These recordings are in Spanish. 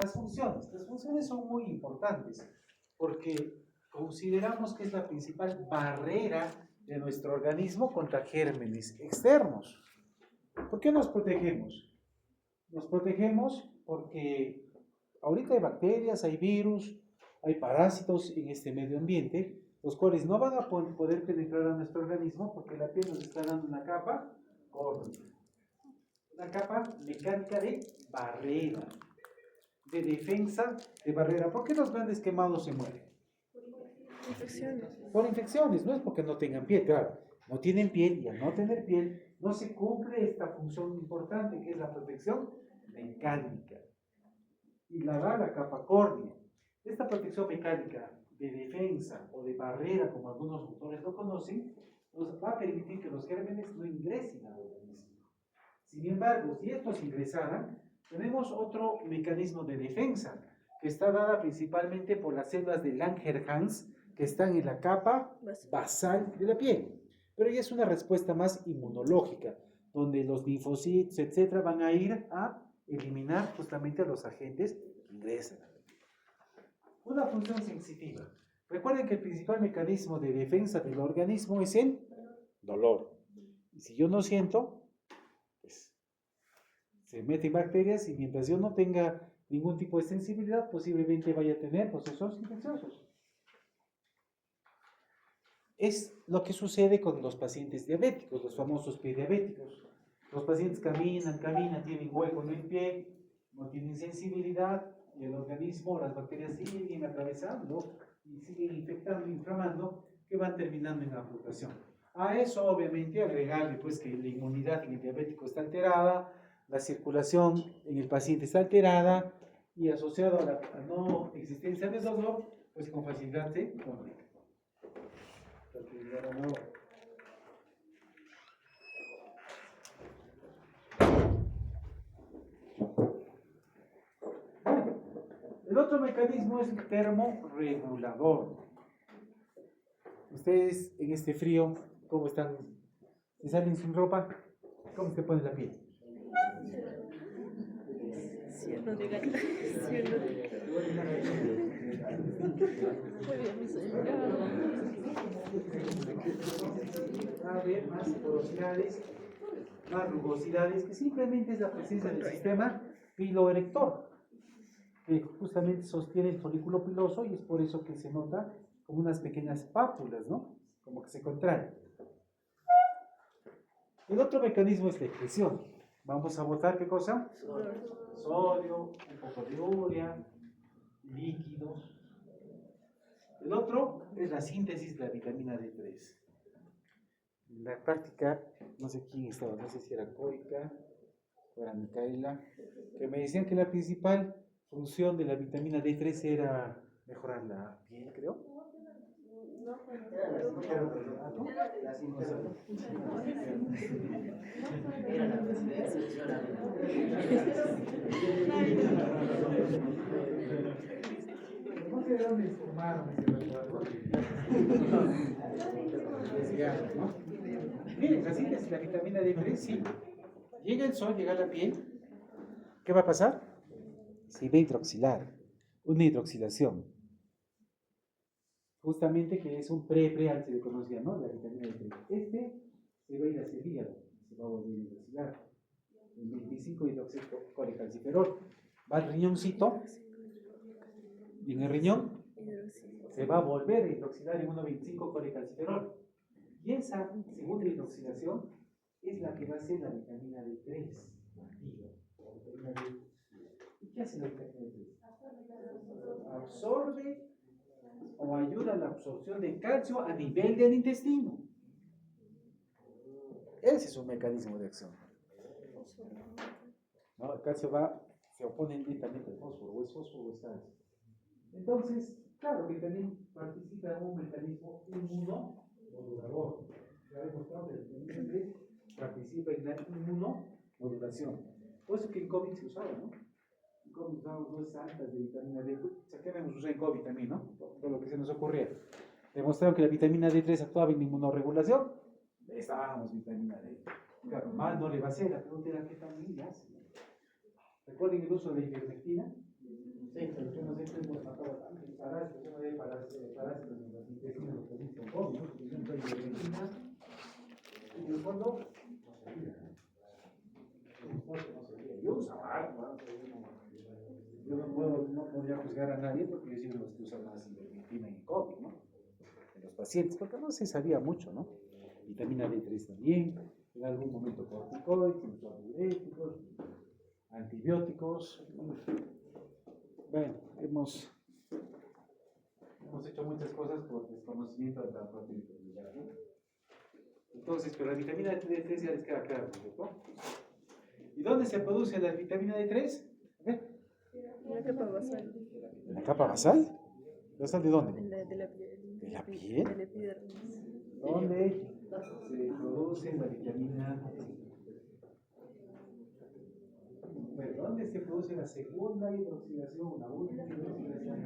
Las funciones son muy importantes porque consideramos que es la principal barrera de nuestro organismo contra gérmenes externos. ¿Por qué nos protegemos? Nos protegemos porque ahorita hay bacterias, hay virus, hay parásitos en este medio ambiente, los cuales no van a poder penetrar a nuestro organismo porque la piel nos está dando una capa córnea, una capa mecánica de barrera, de defensa de barrera. ¿Por qué los grandes quemados se mueren? Infecciones. Por infecciones, no es porque no tengan piel, claro, no tienen piel y al no tener piel no se cumple esta función importante que es la protección mecánica y la da la capa córnea. Esta protección mecánica de defensa o de barrera, como algunos autores lo conocen, nos va a permitir que los gérmenes no ingresen al organismo. Sin embargo, si estos ingresaran, tenemos otro mecanismo de defensa que está dada principalmente por las células de Langerhans que están en la capa basal de la piel. Pero ya es una respuesta más inmunológica, donde los linfocitos, etcétera, van a ir a eliminar justamente a los agentes que ingresan a la piel. Una función sensitiva. Recuerden que el principal mecanismo de defensa del organismo es el dolor. Y si yo no siento, pues se meten bacterias y mientras yo no tenga ningún tipo de sensibilidad, posiblemente vaya a tener procesos infecciosos. Es lo que sucede con los pacientes diabéticos, los famosos prediabéticos. Los pacientes caminan, tienen hueco en el pie, no tienen sensibilidad y el organismo, las bacterias siguen atravesando y siguen infectando, inflamando, que van terminando en la amputación. A eso, obviamente, agregarle pues que la inmunidad en el diabético está alterada, la circulación en el paciente está alterada y asociado a la no existencia de dolor, pues con facilidad se complica. El otro mecanismo es el termorregulador. Ustedes en este frío, ¿cómo están? Si salen sin ropa, ¿cómo se pone la piel? Cielo de gana. Cielo de muy bien, mi señora. Va a haber más porosidades, más rugosidades, que simplemente es la presencia del sistema piloerector, que justamente sostiene el folículo piloso y es por eso que se nota como unas pequeñas pápulas, ¿no? Como que se contrae. El otro mecanismo es la excreción. Vamos a botar, ¿qué cosa? Sodio, un poco de urea, líquidos. El otro es la síntesis de la vitamina D3. En la práctica, no sé quién estaba, no sé si era Koika o era Micaela, que me decían que la principal función de la vitamina D3 era mejorar la piel, creo. No sé de dónde tomaron ese recuerdo. Miren, la síntesis de la vitamina D3, sí. Llega el sol, llega a la piel. ¿Qué va a pasar? Se va a hidroxilar, una hidroxilación. Justamente que es un antes se le conocía, ¿no? La vitamina D3. Se va a ir hacia el hígado, se va a volver a hidroxilar. El 25 hidroxicalciferol va al riñoncito y en el riñón se va a volver a hidroxilar en 1,25 colecalciferol. Y esa segunda hidroxilación es la que va a ser la vitamina D3 activa. ¿Y qué hace la vitamina D3? Absorbe o ayuda a la absorción de calcio a nivel del intestino. Ese es un mecanismo de acción. ¿No? El calcio se opone directamente al fósforo, o es fósforo o es calcio. Entonces, claro que también participa en un mecanismo inmunomodulador. Ya hemos demostrado que el vitamina D participa en la inmunomodulación. Por eso que en COVID se usaba, ¿no? En COVID usábamos dosis altas de vitamina D. O sea, ¿qué vemos usar en COVID también, no? Todo lo que se nos ocurría. Demostraron que la vitamina D3 actuaba en la inmunorregulación. Estábamos vitamina D. Claro, mal no le va a hacer, la pregunta era qué también le hace. ¿Recuerden el uso de la ivermectina? Sí, pero yo no sé qué hemos matado tantos parásitos, yo no sé parásitos en los intestinos, los pacientes con COVID, ¿no? Porque yo no soy de Argentina, y en el fondo, no sabía. No sabía. Yo usaba algo, ¿no? Yo no podría juzgar a nadie porque yo soy de los que usan más ivermectina y COVID, ¿no? En los pacientes, porque no se sabía mucho, ¿no? Vitamina D3 también, en algún momento corticoides, diuréticos, antibióticos. Bueno, hemos hecho muchas cosas por desconocimiento de la proteína, ¿no? Entonces, pero la vitamina D3 ya les queda claro, ¿no? ¿Y dónde se produce la vitamina D3? A ver. En la capa basal. ¿En la capa basal? ¿Basal de dónde? De la piel. ¿De la piel? De la epidermis. ¿Dónde se produce la vitamina D3? Bueno, ¿dónde se produce la segunda hidroxilación, la última hidroxilación?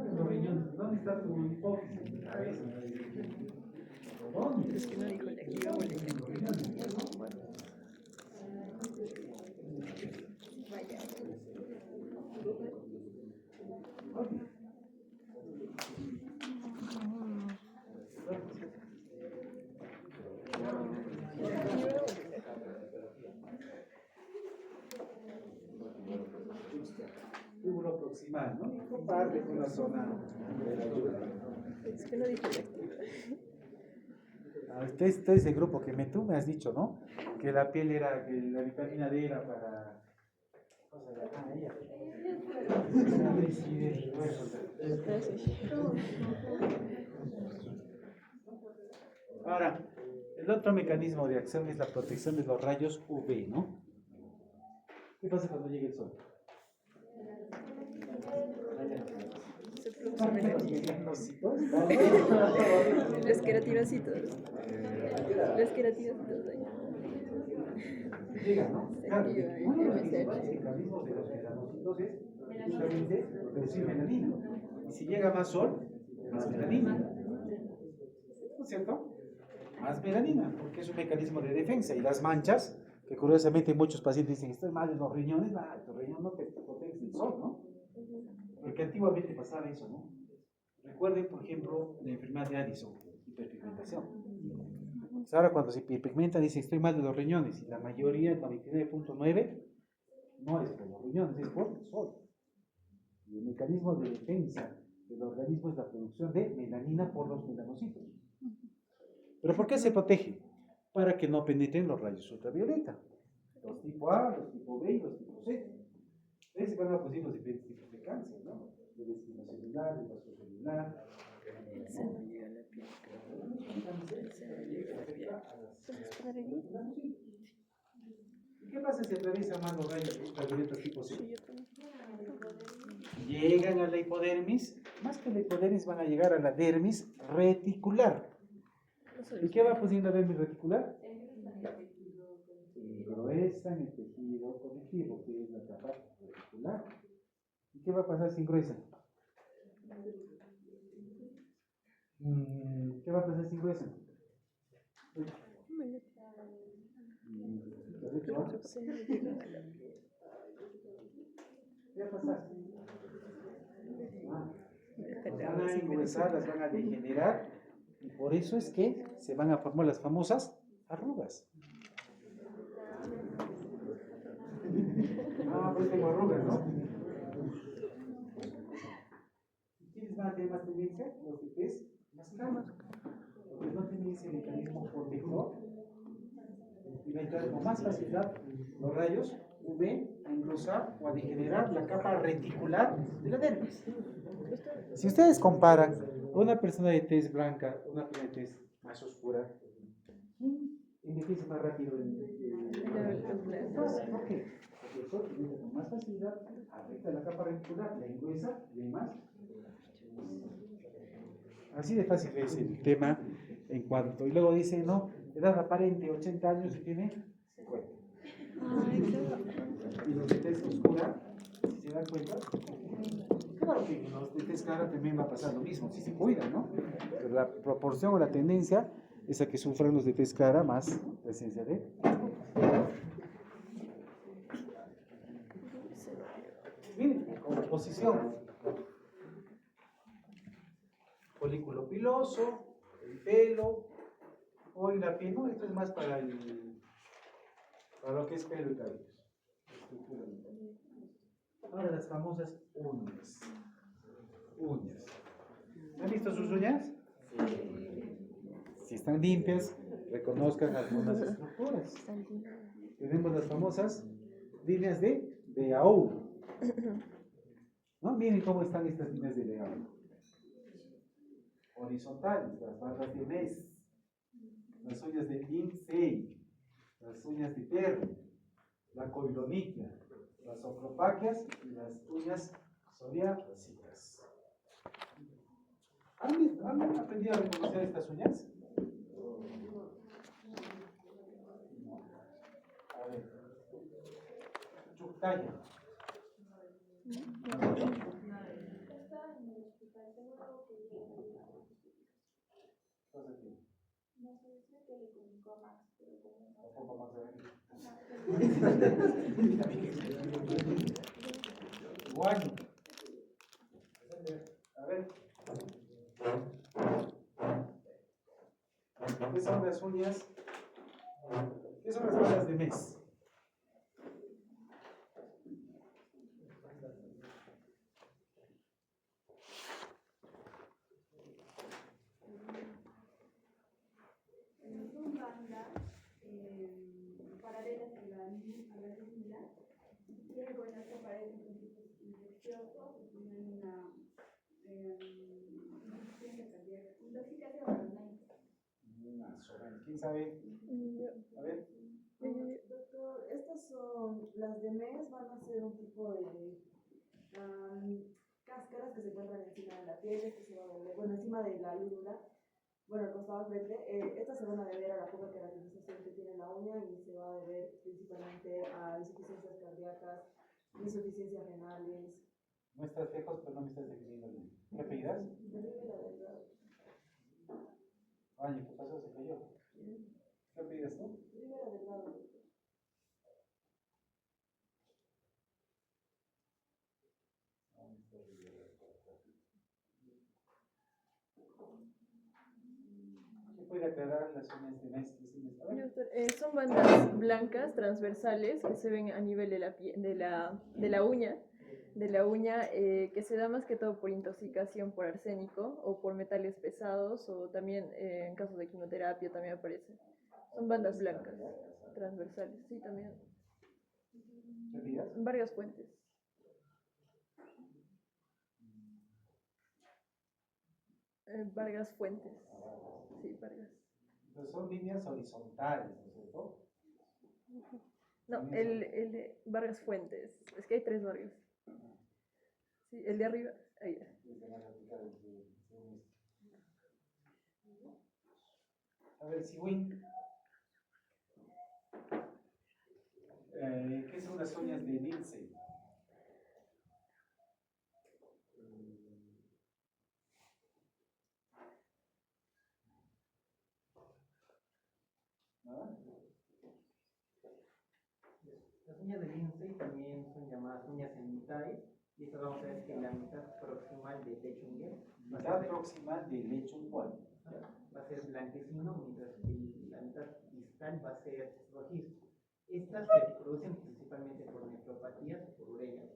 En los riñones. ¿Dónde está tu hipófisis? En la cabeza. ¿Dónde? Es que no dijo la activa o la inactiva. Vaya. Túbulo proximal, ¿no? Y comparte con la zona de la yugula. Es que no dijo la activa. Este es el grupo que tú me has dicho, ¿no? Que la piel era, que la vitamina D era para. Ella. Ahora, el otro mecanismo de acción es la protección de los rayos UV, ¿no? ¿Qué pasa cuando llega el sol? Se produce melanina. Los Los queratinocitos. Los queratinocitos. llega, ¿no? Se Claro, activa el uno de los MSH. principales mecanismos de los melanocitos es justamente producir melanina. Y si llega más sol, más melanina. ¿No es cierto? Más melanina, porque es un mecanismo de defensa. Y las manchas, que curiosamente muchos pacientes dicen, estoy mal en los riñones, tu riñón no te protege del sol, ¿no? Porque antiguamente pasaba eso, ¿no? Recuerden, por ejemplo, la enfermedad de Addison, hiperpigmentación. Pues ahora cuando se hiperpigmenta dicen, estoy mal de los riñones, y la mayoría, el 99.9, no es por los riñones, es por el sol. Y el mecanismo de defensa del organismo es la producción de melanina por los melanocitos. ¿Pero por qué se protege? Para que no penetren los rayos ultravioleta. Los tipo A, los tipo B y los tipo C. Ustedes se van a producir los diferentes tipos de cáncer, ¿no? El espinocelular, el vasocelular. El seno llega a la piel. El seno llega a la piel. ¿Puedes poner ahí? ¿Y qué pasa si atraviesan más los rayos ultravioletas tipo C? Sí, yo también. Llegan a la hipodermis, más que la hipodermis van a llegar a la dermis reticular. ¿Y qué va produciendo la dermis reticular? Engruesan el tejido conectivo, que es la capa reticular. ¿Y qué va a pasar si engruesan? ¿Qué va a pasar si engruesan? ¿Qué va a pasar? Van a engruesar, las van a degenerar, y por eso es que se van a formar las famosas arrugas. Pues tengo arrugas, ¿no? ¿Quiénes van a tener más tendencia? Los de tez más claros, porque no tienen ese mecanismo protector y va a entrar con más facilidad los rayos UV a engrosar o a degenerar la capa reticular de la dermis. Si ustedes comparan una persona de tez blanca, una persona de tez más oscura, envejece más rápido Los blancos. ¿Por qué? Porque el sol entra con más facilidad, afecta la capa reticular, la engruesa y demás. Así de fácil es el tema en cuanto. Y luego dice, no, edad aparente, 80 años y tiene 50. Y los de tez oscura, si se dan cuenta, claro que los de tez clara también va a pasar lo mismo, si se cuidan, ¿no? Pero la proporción o la tendencia es a que sufran los de tez clara más presencia de. Miren, composición. Folículo piloso, el pelo, o la piel, no, esto es más para lo que es pelo y cabello. Ahora las famosas uñas. Uñas. ¿Han visto sus uñas? Si están limpias, reconozcan algunas estructuras. Tenemos las famosas líneas de AU. ¿No? Miren cómo están estas líneas de AU. Horizontales, las barras de Mes, las uñas de Lindsay, las uñas de Terry, la coilonitia, las ocropáquias y las uñas psoriásicas. ¿Han aprendido a reconocer estas uñas? A ver. Chuctaya. No sé, dice que le comunicó a Max, pero como no. Tampoco más de venir. Guaño. A ver. ¿Qué son las uñas? ¿Qué son las barras de Mes? Son bandas paralelas a la retina, tienen con las que aparecen con tipos infecciosos, o tienen una insuficiencia cardíaca, intoxicación cardíaca. ¿Quién sabe? A ver. Doctor, estas son las de MES, van a ser un tipo de cáscaras que se encuentran encima de la piel, que se van a ver, bueno, encima de la lúnula, bueno, al costado del frente. Estas se van a deber a la poca queratinalización que tiene la uña y se va a deber principalmente a insuficiencias cardíacas, insuficiencias renales. No estás lejos, pero no me estás definiendo bien. ¿Qué apellidas? Rivera Delgado. Ay, ¿qué pasó? Se cayó. ¿Qué apellidas tú? Rivera Delgado. ¿Qué puede aclarar las uñas de Mes? A ver. Son bandas blancas transversales que se ven a nivel de la uña, que se da más que todo por intoxicación por arsénico o por metales pesados, o también en casos de quimioterapia también aparece. Son bandas blancas transversales, sí, también. ¿Qué apellidas? Varias fuentes. Vargas Fuentes. Sí, Vargas. Entonces son líneas horizontales, ¿no es cierto? No, el de Vargas Fuentes. Es que hay tres Vargas. Sí, el de arriba. Ahí. A ver, Siwin. ¿Qué son las uñas de Lindsay? ¿Nada? Las uñas de Lindsay también son llamadas uñas cenitales, y esto vamos a ver que la mitad proximal del lecho unguial Mitad proximal del lecho ungual. va a ser blanquecino, mientras que la mitad distal va a ser rojizo. Estas se producen principalmente por nefropatías o por uremias.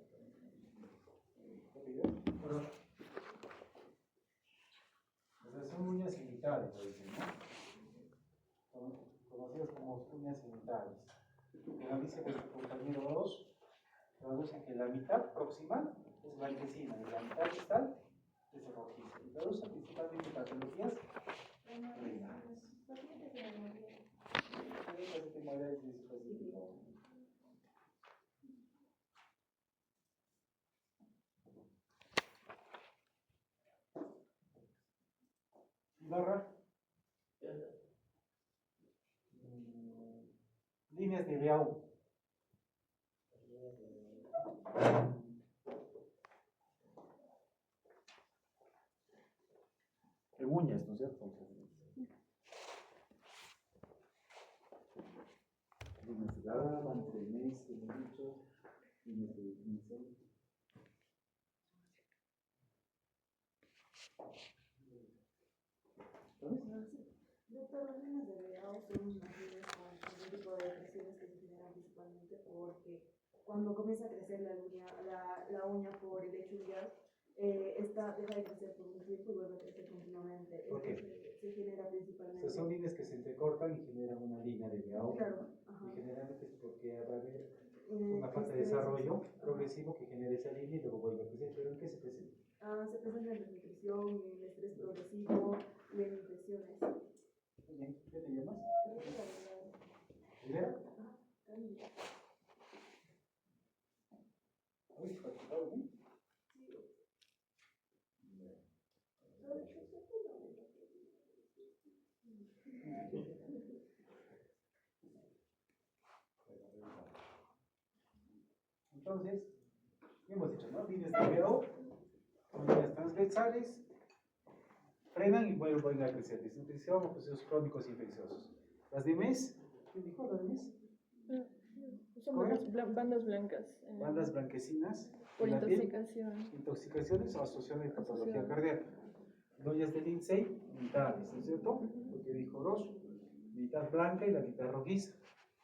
O sea, son uñas genitales, lo dicen, ¿no? Son conocidas como uñas genitales. Como dice nuestro compañero 2, traducen que la mitad proximal es blanquecina y la mitad distal es rojiza. Y traducen principalmente patologías renales. Barra. Líneas de Beau. En uñas, ¿no es cierto? Líneas de Beau, entre Mes, líneas de pincel. Doctor, las líneas de BAO son nacidas con algún tipo de depresiones que se generan principalmente porque cuando comienza a crecer la uña por el hecho esta deja de crecer por un tiempo y vuelve a crecer continuamente. ¿Por qué? Se genera principalmente. Son líneas que se entrecortan y generan una línea de BAO. Claro, Y generalmente es porque va a haber una una falta de desarrollo progresivo que genera esa línea y luego vuelve a crecer. ¿Pero en qué se presenta? Se presenta en desnutrición, en estrés progresivo y en infecciones. Bien, ¿qué te llamas? ¿Rivera? Uy, ¿practicado bien? Entonces, ¿qué hemos dicho, no? Líneas de BO, son líneas transversales, frenan y vuelven a crecer. Desnutrición o procesos crónicos infecciosos. Las de MES, ¿quién dijo las de MES? Son bandas blancas. Bandas blanquecinas. Por en la piel, intoxicación. intoxicaciones o asociadas de patología Asociadas. cardíaca. Doñas de Lindsay, mitades, ¿no es cierto? Porque dijo Ross, mitad blanca y la mitad rojiza,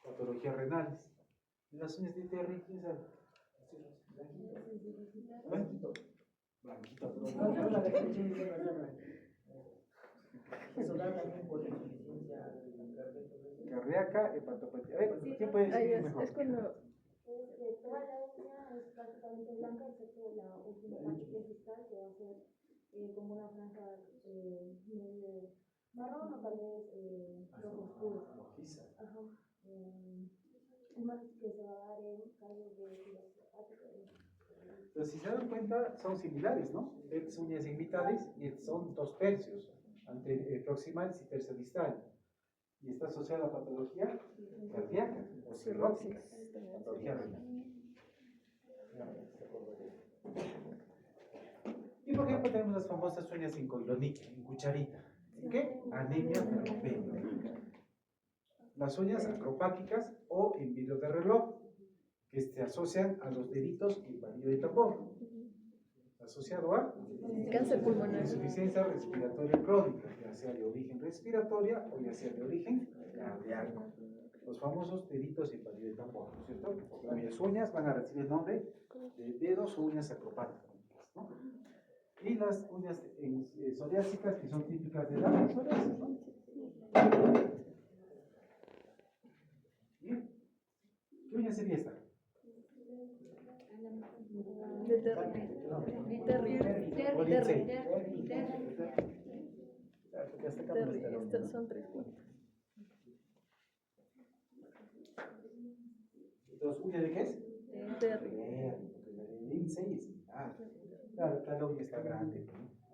patologías renales. ¿Y las uñas de Terry, quién sabe? Blanquito. Blanquito, pero Eso da también por insuficiencia cardíaca, hepatopatía. A ver, ¿quién puede Ahí decir mejor? es cuando Toda la uña es prácticamente blanca, excepto la última parte que es distal, que va a ser como una franja medio marrón o tal vez rojo oscuro. Rojiza. Ajá. Es más que se va a dar en casos de cirrosis hepática. Pero si se dan cuenta, son similares, ¿no? Estas uñas invitales y son 2 tercios, entre proximales y tercio distal. Y está asociada a patología cardíaca o cirrótica, patología renal. Y por ejemplo tenemos las famosas uñas en coilonique, en cucharita. ¿En qué? Anemia ferropénica. Las uñas acropáquicas o en vidrio de reloj, que se asocian a los deditos en varillo de tambor. Asociado a cáncer pulmonar. insuficiencia respiratoria crónica, ya sea de origen respiratoria o ya sea de origen cardíaco. Los famosos deditos en varillo de tambor, ¿no es cierto? Cuyas uñas van a recibir el nombre de dedos o uñas acropáticas, ¿no? Y las uñas psoriásicas, que son típicas de la psoriasis, ¿no? Bien. ¿Qué uña sería esta? De Terry. O Lindsay. Terry. Estas son 3 puntos. ¿Dos uñas de qué es? Terry. Porque la de Lindsay es claro, cada uña está grande, ¿no?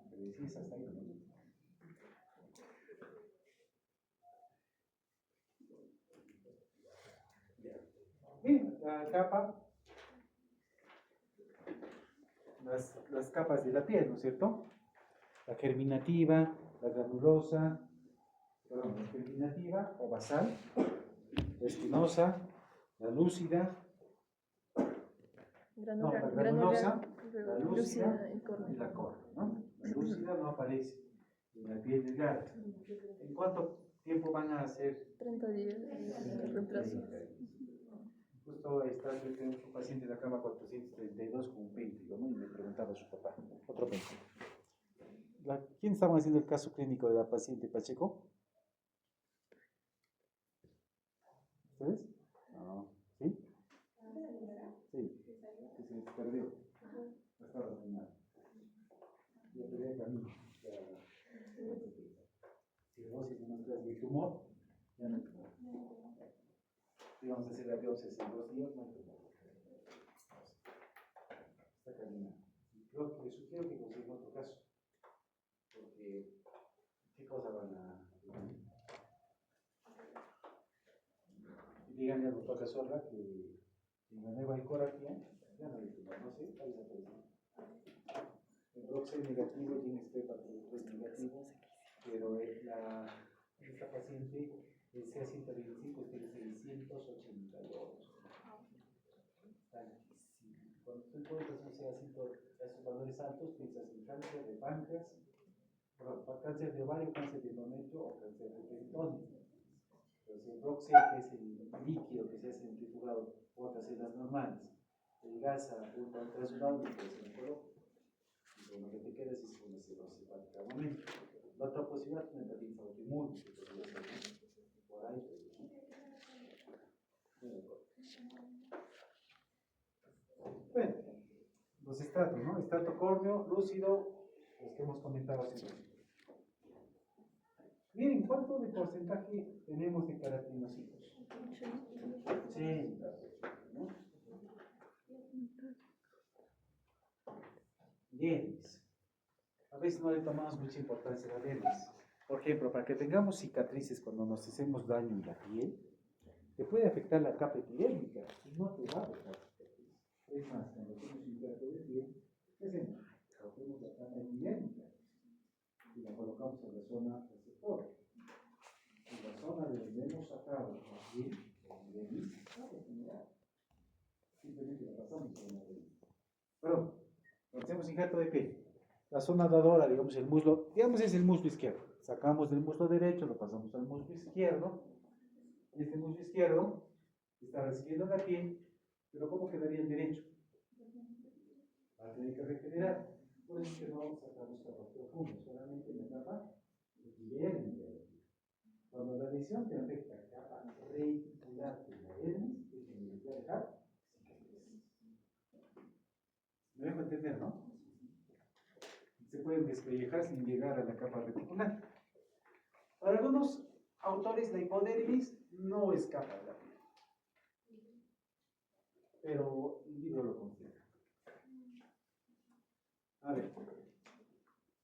Pero sí es hasta ahí, ¿no? Bien, la capa, las capas de la piel, ¿no es cierto? La germinativa, la granulosa, perdón, la germinativa o basal, la espinosa, la lúcida, no, la granulosa, la lúcida y córnea. y la córnea, ¿no? La lúcida no aparece en la piel delgada. ¿En cuánto tiempo van a hacer? 30 días de reemplazo. Justo está tenemos un paciente de la cama 432 con un péntico, ¿no? Y me preguntaba a su papá, otro péntico. ¿Quién estaba haciendo el caso clínico de la paciente Pacheco? ¿Ustedes? No. ¿Sí? Sí. Que se perdió. Estaba arruinado. Ya perdí el camino. Cirrosis en las clases de tumor. Ya no hay tumor. Y vamos a hacer la biopsia en 2 días, no hay tumor. Está caminando. Creo que les sugiero que consigan otro caso. Porque, ¿qué cosa van a...? Y díganle al doctor Cazorla que en la nueva ecografía, ya no hay tumor, no sé, está desaparecido. El Brox es negativo y en este patología es negativo, pero esta paciente, el CA125 es de 682. Está altísimo. Cuando tú encuentras un CA100, esos valores altos, piensas en cáncer de páncreas para cáncer de ovario, cáncer de endometrio o cáncer de peritoneo. Entonces, el Broxel, que es el líquido que se hace centrifugado por otras células normales, el gasa ultrasulfado, que puede ser oncológico. Y lo que te queda es una cirrosis hepática al momento. La otra posibilidad es una hepatitis autoinmune, que podría ser por ahí. Bueno, los estratos, ¿no? Estrato córneo, lúcido, los que hemos comentado hace un momento. Miren, ¿cuánto de porcentaje tenemos de queratinocitos? 80, ¿no? Dermis. A veces no le tomamos mucha importancia a la dermis. Por ejemplo, para que tengamos cicatrices cuando nos hacemos daño en la piel, te puede afectar la capa epidérmica y no te va a afectar la cicatriz. Es más, cuando tienes un trato de piel, ¿qué hacemos? Cogemos la capa epidérmica y la colocamos en la zona receptora. En la zona de donde hemos sacado la piel, el dermis, va a degenerar. Simplemente la pasamos por una dermis. Perdón, cuando hacemos injerto de piel, la zona dadora, digamos el muslo, digamos es el muslo izquierdo. Sacamos del muslo derecho, lo pasamos al muslo izquierdo. Y este muslo izquierdo está recibiendo la piel, pero ¿cómo quedaría el derecho? Va a tener que regenerar. Por eso es que no sacamos capas profundas, solamente en la capa epidérmica. Cuando la lesión te afecta a capa reticular de la dermis, es donde te va a dejar cicatrices. Me dejo entender, ¿no? Se pueden despellejar sin llegar a la capa reticular. Para algunos autores, la hipodermis no escapa de la piel, pero el libro lo considera. A ver,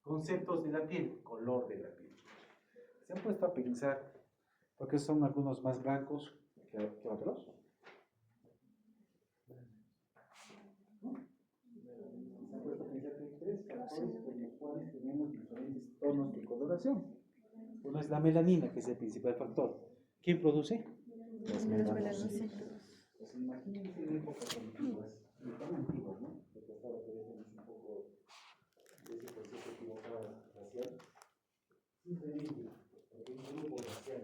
conceptos de la piel, color de la piel. ¿Se han puesto a pensar por qué son algunos más blancos que otros? ¿No? ¿Se han puesto a pensar que hay tres factores por los cuales tenemos diferentes tonos de coloración? Uno es la melanina, que es el principal factor. ¿Quién produce? Los melanocitos. Pues imagínense en épocas antiguas, y tan antiguas, ¿no? Porque hasta ahora todavía tenemos un poco de ese concepto equivocado racial. Simplemente, porque un grupo racial,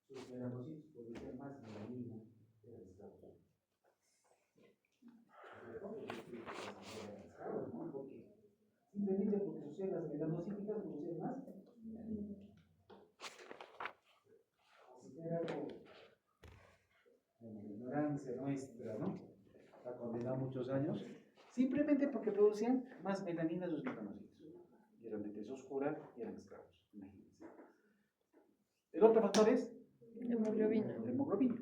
sus melanocitos producían más melanina que las esclavos. Simplemente porque sus células melanocíticas producían más melanina. Era algo la ignorancia nuestra, ¿no? Ha condenado muchos años, simplemente porque producían más melanina sus melanocitos. Y eran de tez oscura y eran esclavos, imagínense. El otro factor es Hemoglobina. la hemoglobina.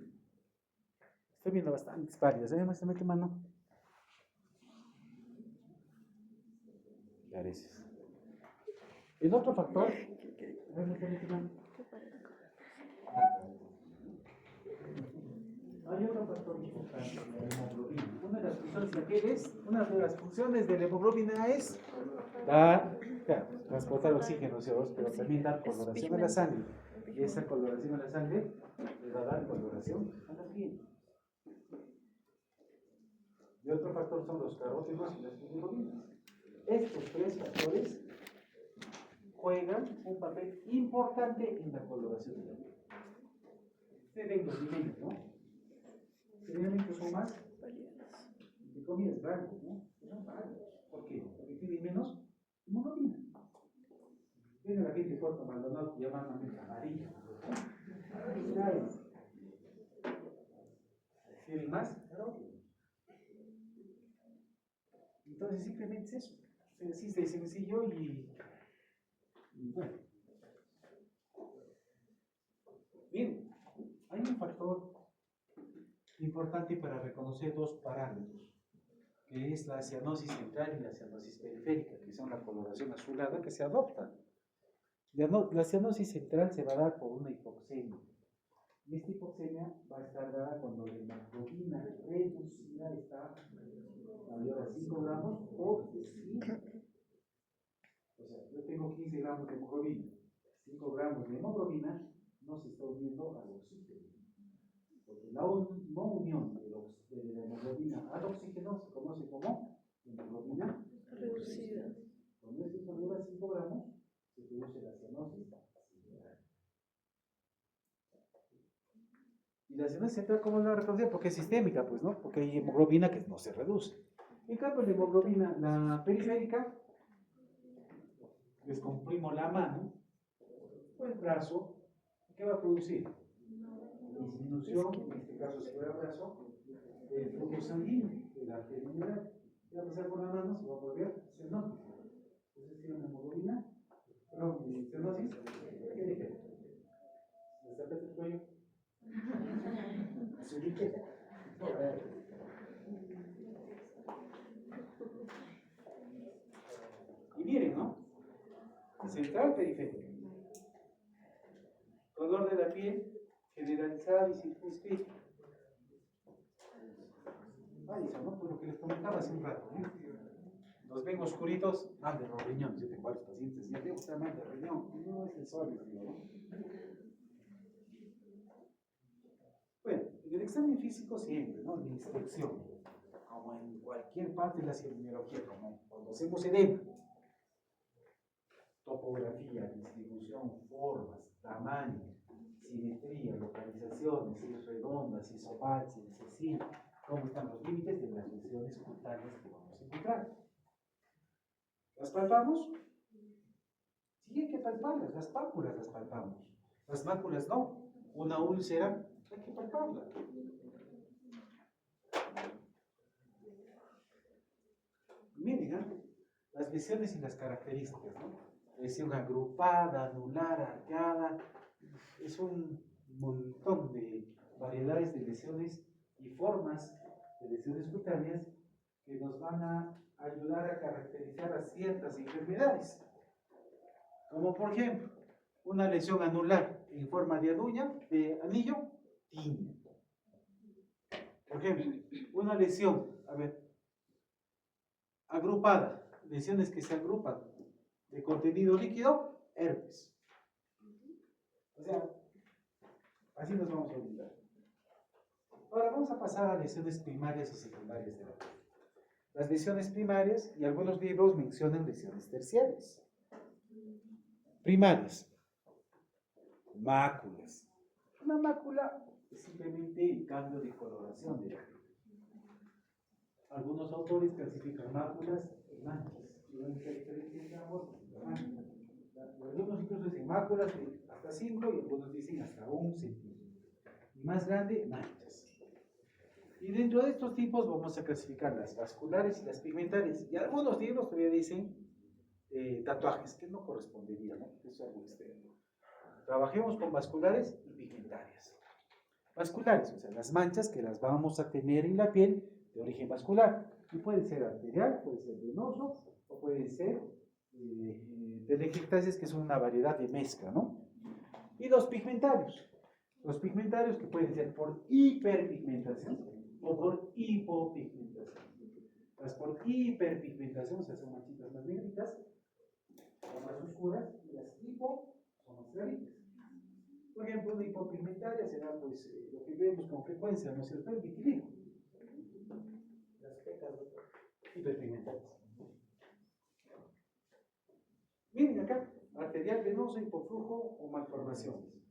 Estoy viendo bastantes pálidas, ¿eh? ¿Se mete mano? Careces. El otro factor, hay otro factor importante en la hemoglobina. Una de las funciones de la hemoglobina es transportar oxígeno, CO2, pero también dar coloración a la sangre. Y esa coloración a la sangre le va a dar coloración a la piel. Y otro factor son los carótenos y las bilirrubinas. Estos tres factores juegan un papel importante en la coloración de la piel. Ustedes ven los lineamientos, ¿no? Generalmente son más, entre comillas, blancos, ¿no? Son blancos. ¿Por qué? Porque tienen menos hemoglobina. Viene la gente de Puerto Maldonado que llaman amarilla. Tienen más carótenos. Entonces simplemente es eso. Sencillo y bueno. Bien, hay un factor importante para reconocer dos parámetros, que es la cianosis central y la cianosis periférica, que son la coloración azulada que se adopta. La cianosis central se va a dar por una hipoxemia. Y esta hipoxemia va a estar dada cuando la hemoglobina reducida está mayor a 5 gramos o sí. O sea, yo tengo 15 gramos de hemoglobina. 5 gramos de hemoglobina no se está uniendo al oxígeno. Porque la no unión de la hemoglobina al oxígeno se conoce como hemoglobina Reducida. Cuando esto es mayor a 5 gramos, se la cianosis central, ¿cómo la reconocemos? Porque es sistémica, pues, ¿no? Porque hay hemoglobina que no se reduce. En cambio, la hemoglobina, la periférica, les comprimo la mano o el brazo, ¿qué va a producir? Disminución, en este caso si fuera brazo, del flujo sanguíneo, de la arterialidad. ¿Qué va a pasar con la mano? Se va a volver cianótica. Entonces tiene una hemoglobina, perdón, cianosis, ¿qué dije? ¿Me tapas el cuello? Azulite. Y miren, ¿no? Central periférica. Color de la piel generalizada y circunscrita. Ahí está, ¿no? Por lo que les comentaba hace un rato, ¿no? Los ven oscuritos, mal de los riñones. Yo tengo varios pacientes, ya tengo que estar mal de riñón. No es el sol, ¿no? Bueno, en el examen físico siempre, ¿no? La inspección, como en cualquier parte de la epidemiología, como cuando hacemos edema, topografía, distribución, formas, tamaño, simetría, localizaciones, si es redonda, si es oval, si es así, cómo están los límites de las lesiones cutáneas que vamos a encontrar. ¿Las palpamos? Sí, hay que palparlas, las pápulas las palpamos, las máculas no. Una úlcera, hay que palparla. Miren, ¿eh? Las lesiones y las características, ¿no? Lesión agrupada, anular, arqueada, es un montón de variedades de lesiones y formas de lesiones cutáneas que nos van a ayudar a caracterizar a ciertas enfermedades. Como por ejemplo, una lesión anular en forma de anillo, tiña. Por ejemplo, una lesión, a ver, agrupada, lesiones que se agrupan de contenido líquido, herpes. O sea, así nos vamos a olvidar. Ahora vamos a pasar a lesiones primarias y secundarias de la piel. Las lesiones primarias, y algunos libros mencionan lesiones terciarias. Primarias. Máculas. Una mácula es simplemente el cambio de coloración de la piel. Algunos autores clasifican máculas en manchas. Y van a ser diferentes, digamos, de manchas. Algunos incluso dicen máculas de hasta 5 y algunos dicen hasta 1 centímetro. Y más grande, manchas. Y dentro de estos tipos vamos a clasificar las vasculares y las pigmentarias. Y algunos libros todavía dicen tatuajes, que no correspondería, ¿no? Eso es algo externo. Trabajemos con vasculares y pigmentarias. Vasculares, o sea, las manchas que las vamos a tener en la piel de origen vascular. Y puede ser arterial, puede ser venoso, o puede ser telangiectasias, que son una variedad de mezcla, ¿no? Y los pigmentarios. Los pigmentarios que pueden ser por hiperpigmentación o por hipopigmentación. Las por hiperpigmentación, o sea, son manchitas más negritas, o más oscuras, y las hipo son más claritas. Por ejemplo, una hipopigmentaria será pues, lo que vemos con frecuencia, ¿no es cierto? El vitiligo. Las pecas hiperpigmentarias. Miren acá, arterial, venoso, hipoflujo o malformaciones.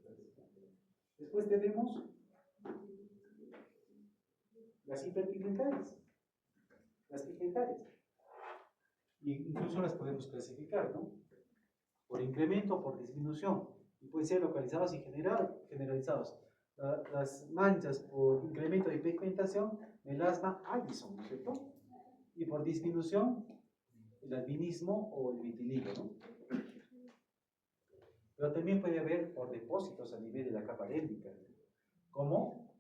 Después tenemos las hiperpigmentarias, las pigmentarias. Y incluso las podemos clasificar, ¿no? Por incremento o por disminución. Y pueden ser localizadas y generalizadas. Las manchas por incremento de pigmentación, melasma, Addison, ¿no es cierto? Y por disminución, el albinismo o el vitiligo, ¿no? Pero también puede haber por depósitos a nivel de la capa dérmica, como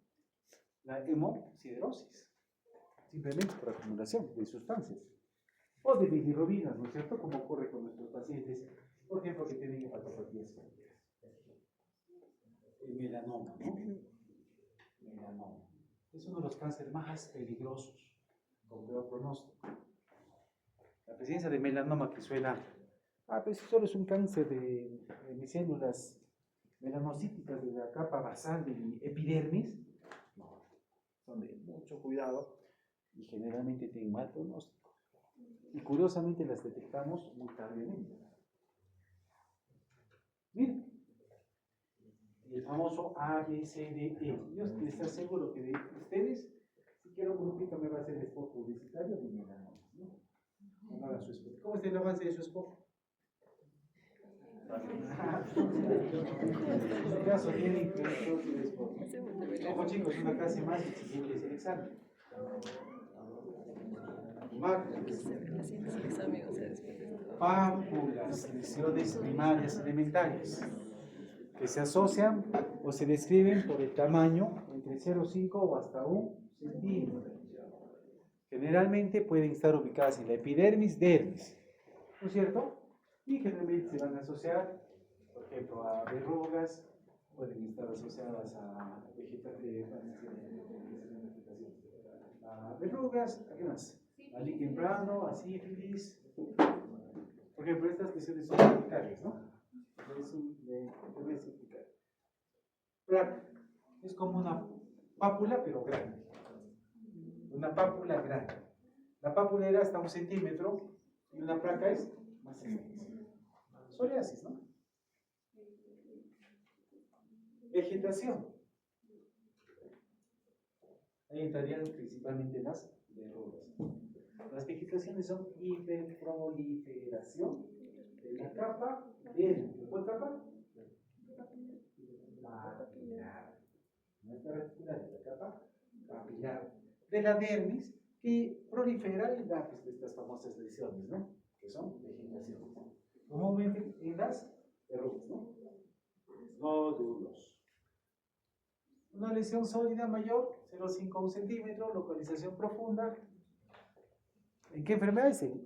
la hemosiderosis, simplemente por acumulación de sustancias, o de bilirrubinas, ¿no es cierto? Como ocurre con nuestros pacientes, por ejemplo, que tienen hepatopatías crónicas. El melanoma, ¿no? Melanoma. Es uno de los cánceres más peligrosos, con peor pronóstico. La presencia de melanoma que suena, pues solo es un cáncer de mis células melanocíticas de la capa basal de mi epidermis. No, son de mucho cuidado y generalmente tienen mal pronóstico. Y curiosamente las detectamos muy tardiamente. Miren, el famoso A, B, C, D, E. Yo estoy seguro que de ustedes, si quiero un grupito me va a hacer el spot publicitario, dime la nota, ¿no? No hagan su spot. ¿Cómo está el avance de su spot? En su caso tienen que hacer spot. Ojo chicos, una clase más y el siguiente es el examen. Pápulas, lesiones primarias elementarias, que se asocian o se describen por el tamaño entre 0,5 o hasta 1 centímetro. Generalmente pueden estar ubicadas en la epidermis, dermis, ¿no es cierto? Y generalmente se van a asociar, por ejemplo, a verrugas, pueden estar asociadas a verrugas, ¿a qué más? A líquen plano, a sífilis. Por ejemplo, estas lesiones son urticarias, ¿no? Debe explicar. Placa es como una pápula, pero grande. Una pápula grande. La pápula era hasta 1 centímetro y una placa es más extensa. Psoriasis, ¿no? Vegetación. Ahí entrarían principalmente las verrugas. Las vegetaciones son hiperproliferación de la capa del. ¿Cuál capa? Papilar. No está reticulada, la capa papilar de la dermis que prolifera y da pues, estas famosas lesiones, ¿no? Que son vegetaciones. Comúnmente en las verrugas, ¿no? Nódulos. Una lesión sólida mayor, 0,5 a 1 centímetro, localización profunda. ¿En qué enfermedad es el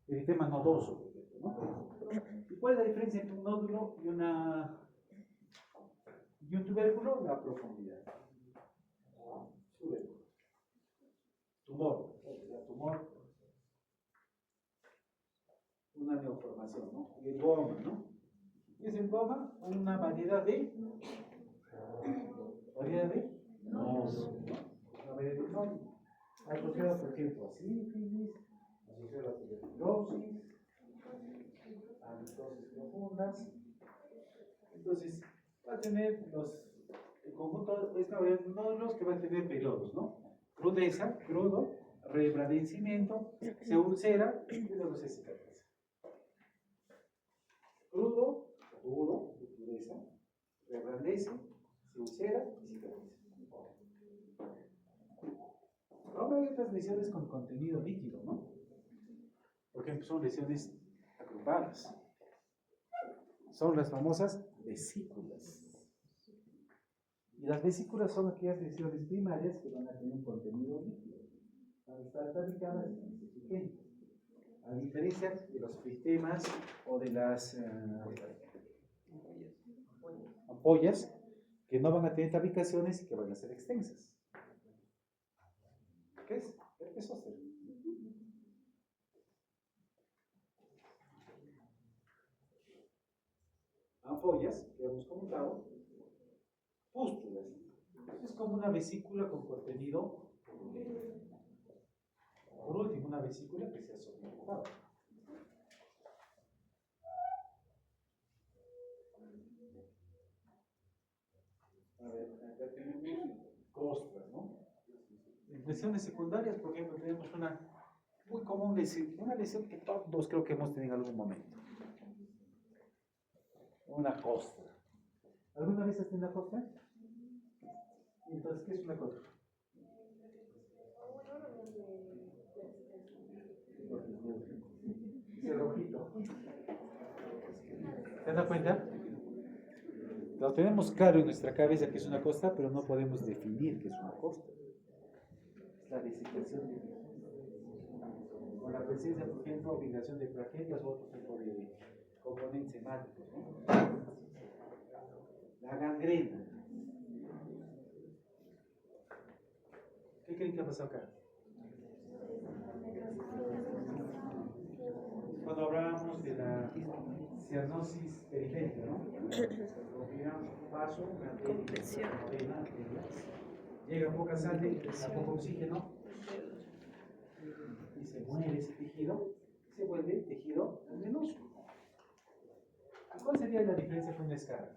eritema nodoso, por ejemplo, ¿no? ¿Y cuál es la diferencia entre un nódulo y un tubérculo? La profundidad. Tubérculo. Tumor. Una neoformación, ¿no? Y el goma, ¿no? ¿Qué es el goma? Una variedad de nodos. Una variedad de nodos. Asociada, por ejemplo, a sífilis, asociada a tuberculosis, a litosis profundas. Entonces, va a tener el conjunto, esta variedad de nódulos que va a tener periodos, ¿no? Crudeza, crudo, reblandecimiento, se ulcera y luego se cicatriza. Crudo, crudeza, reblandece, se ulcera y cicatriza. Ahora hay otras lesiones con contenido líquido, ¿no? Por ejemplo, son lesiones agrupadas. Son las famosas vesículas. Y las vesículas son aquellas lesiones primarias que van a tener un contenido líquido. Van a estar fabricadas en este pequeño. A diferencia de los eritema o de las ampollas, que no van a tener tabicaciones y que van a ser extensas. ¿Qué es? Herpes zóster. Ampollas, que hemos comentado, pústulas. Es como una vesícula con contenido. Por último, una vesícula que se ha sobreocupado. A ver, acá tenemos costras, ¿no? Lesiones secundarias, por ejemplo, tenemos una muy común lesión, una lesión que todos creo que hemos tenido en algún momento. Una costra. ¿Alguna vez has tenido una costra? Entonces, ¿qué es una costra? Ese rojito. ¿Te das cuenta? Lo tenemos claro en nuestra cabeza que es una costra, pero no podemos definir qué es una costra. Es la designación de con la presencia, por ejemplo, obligación de tragedias o otro tipo de componentes hemáticos, ¿no? La gangrena. ¿Qué creen que ha pasado acá? Cuando hablábamos de la cianosis periférica, ¿no? Miramos un vaso, una compresión, llega poca sangre, poco oxígeno, y se mueve ese tejido, y se vuelve tejido venoso. ¿Cuál sería la diferencia con una descarga?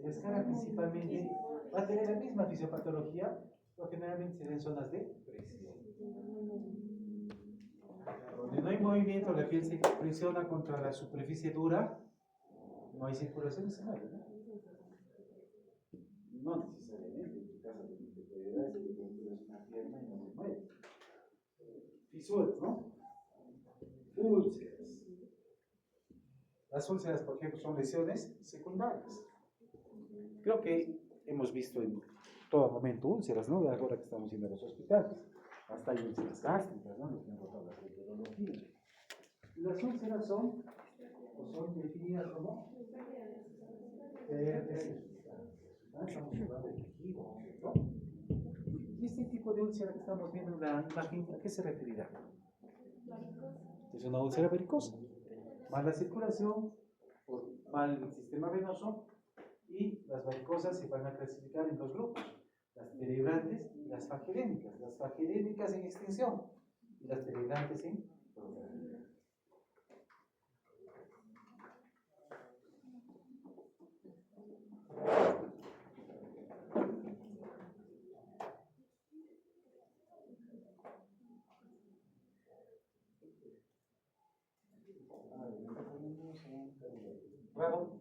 La escala principalmente va a tener la misma fisiopatología, pero generalmente se ven zonas de presión. Donde no hay movimiento, la piel se presiona contra la superficie dura, no hay circulación y se mueve, ¿no? No necesariamente, en tu caso también te puede dar si te fracturas una pierna y no se mueve. Fisuras, ¿no? Úlceras. Las úlceras, por ejemplo, son lesiones secundarias. Creo que hemos visto en todo momento úlceras, ¿no? De ahora que estamos yendo a los hospitales. Hasta hay úlceras gástricas, ¿no? Los que han rotado la gastroenterología. Las úlceras son definidas como estamos hablando de tejido, ¿no? Y este tipo de úlcera que estamos viendo en la imagen, ¿a qué se referirá? Es una úlcera varicosa. Mala circulación, por mal el sistema venoso, y las varicosas se van a clasificar en dos grupos: las cerebrantes y las fagedémicas. Las fagedémicas en extensión y las cerebrantes en profundidad. Bravo.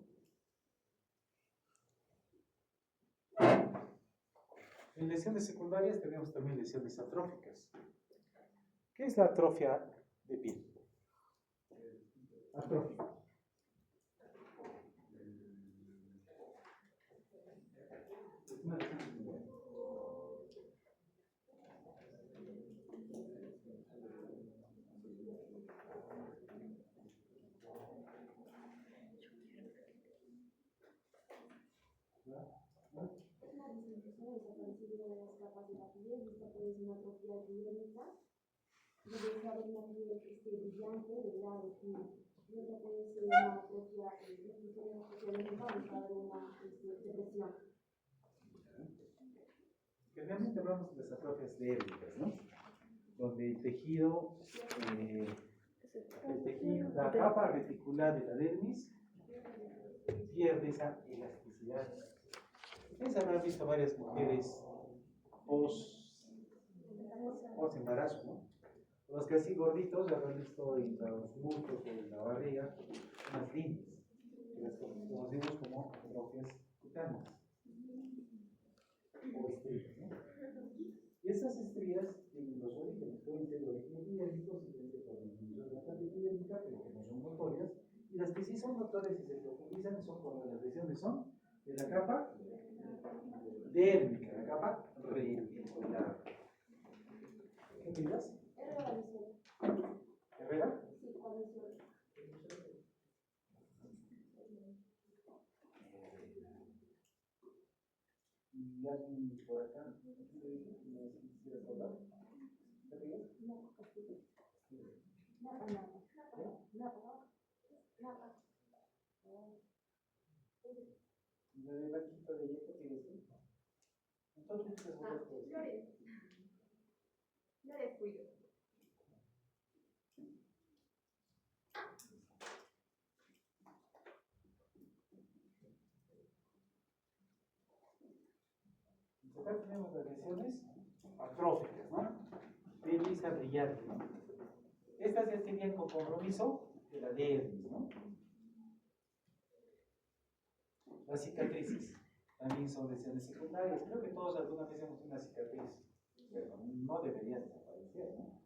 En lesiones secundarias tenemos también lesiones atróficas. ¿Qué es la atrofia de piel? Atrofia. Es una disminución o desaparecimiento de las capas de la piel, y esta puede ser una atrofia epidérmica, donde esta es una piel brillante, delgada y fina. Y otra puede ser una atrofia metabólica de una depresión. Generalmente hablamos de las atrofias dérmicas, ¿no? Donde el tejido, la capa reticular de la dermis pierde esa elasticidad. Ustedes habrán visto varias mujeres post embarazo, ¿no? Los que así gorditos habrán visto en los muslos o en la barriga unas líneas, que las conocemos como atrofias cutáneas o estrías, ¿no? Y esas estrías tienen dos orígenes: pueden ser de origen epidérmico, simplemente por disminución de la cantidad epidérmica, pero que no son notorias, y las que sí son notorias y se profundizan son cuando las lesiones son de la capa dérmica, la capa reticular. ¿Qué piensas? ¿Herrera? Sí, Valenzuela. ¿Y alguien por acá? ¿Qué te dije? ¿No quisieras hablar? ¿Qué piensas? ¿La de Banquito de Yeco qué es? Entonces, ¿qué es bueno? Flores Cuyo. Acá tenemos las lesiones atróficas, ¿no? De lisa brillante, ¿no? Estas ya serían con compromiso de la dermis, ¿no? Las cicatrices también son lesiones secundarias. Creo que todos alguna vez hemos una cicatriz, pero no deberían desaparecer, ¿no?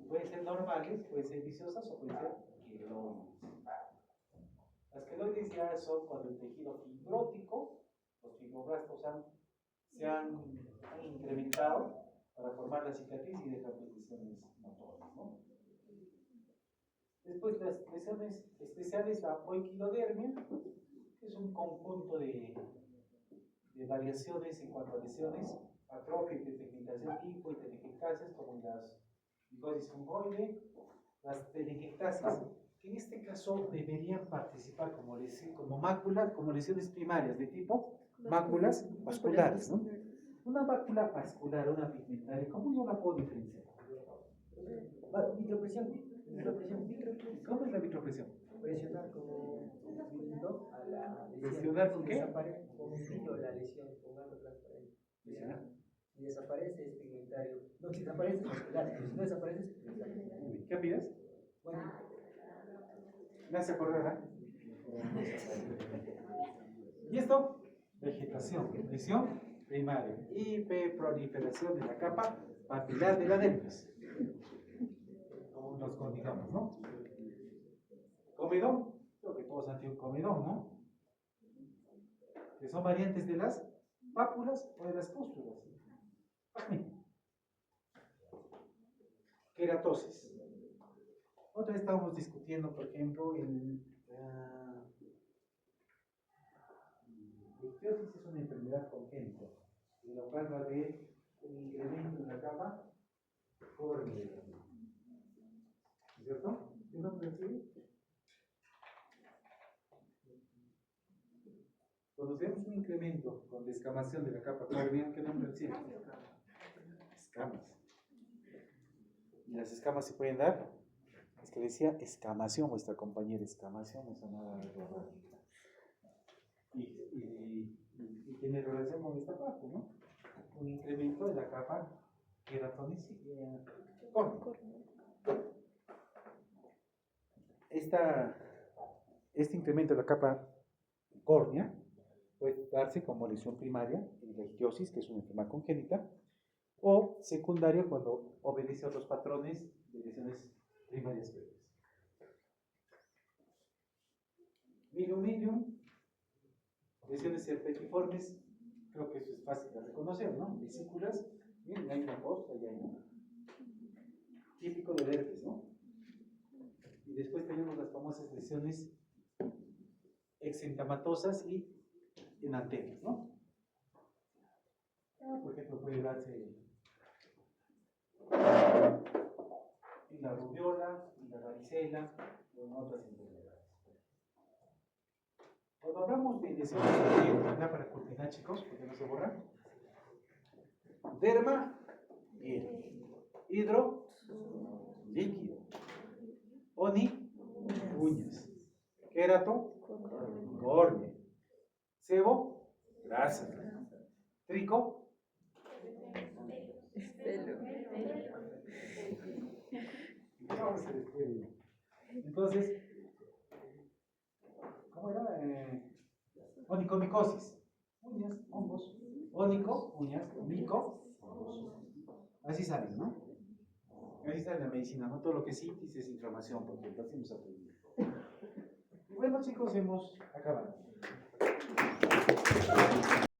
Pueden ser normales, pueden ser viciosas o pueden ser queloides. Las queloides ya son cuando el tejido fibrótico, los fibroblastos se han incrementado para formar la cicatriz y dejan lesiones notorias, ¿no? Después las lesiones especiales, la poiquilodermia, que es un conjunto de variaciones en cuanto a lesiones atróficas, telangiectasias tipo y telangiectasias, como las micosis fungoide, las telangiectasias, que en este caso deberían participar como máculas, como lesiones primarias de tipo máculas vasculares, ¿no? Una mácula vascular, una pigmentaria, ¿cómo yo la puedo diferenciar? Vitropresión. ¿Cómo es la vitropresión? Presionar como dirigido a la lesión. ¿Curar con qué? Desaparece con un brillo la lesión, con algo transparente. Ya. Si desaparece es pigmentario. No, si desaparece es vascular, pero si no desaparece es pigmentario. ¿Qué opinas? Bueno, Me hace acordar, Y esto, vegetación, lesión primaria, hiperproliferación de la capa papilar de la dermis. Como nos comunicamos, ¿no? Comedón, creo que todos han tenido comedón, ¿no? Que son variantes de las pápulas o de las pústulas. Queratosis. Otra vez estábamos discutiendo, por ejemplo, ictiosis es una enfermedad congénita, en la cual va a haber un incremento en la capa córnea. ¿Cierto? ¿Qué nombre recibe? Cuando tenemos un incremento con descamación de la capa córnea, ¿qué nombre recibe? Escamas. ¿Y las escamas se pueden dar? Es que decía escamación, vuestra compañera, escamación, no es nada de verdad. Y tiene relación con esta parte, ¿no? Un incremento de la capa queratónica córnea. Este incremento de la capa córnea puede darse como lesión primaria en la ictiosis, que es una enfermedad congénita, o secundaria cuando obedece a otros patrones de lesiones primarias previas. Milium, lesiones herpetiformes, creo que eso es fácil de reconocer, ¿no? Vesículas, miren, hay una posta y hay una. Típico del herpes, ¿no? Y después tenemos las famosas lesiones exentamatosas y en antenas, ¿no? Por ejemplo, puede darse en la rubiola, en la varicela o en otras enfermedades. Cuando hablamos de lesiones, ya para culminar, chicos, porque no se borran. Derma, piel. Hidro, líquido. Oni, uñas. Querato, córnea. Sebo, grasa. Trico, Pelo. vamos a describir. Entonces, ¿cómo era? Onicomicosis. Uñas, hongos. Ónico, uñas. Mico, hongos. Así sale, ¿no? Así sale la medicina, ¿no? Todo lo que es citis es inflamación, porque lo hacemos aprendido. Y bueno, chicos, hemos acabado.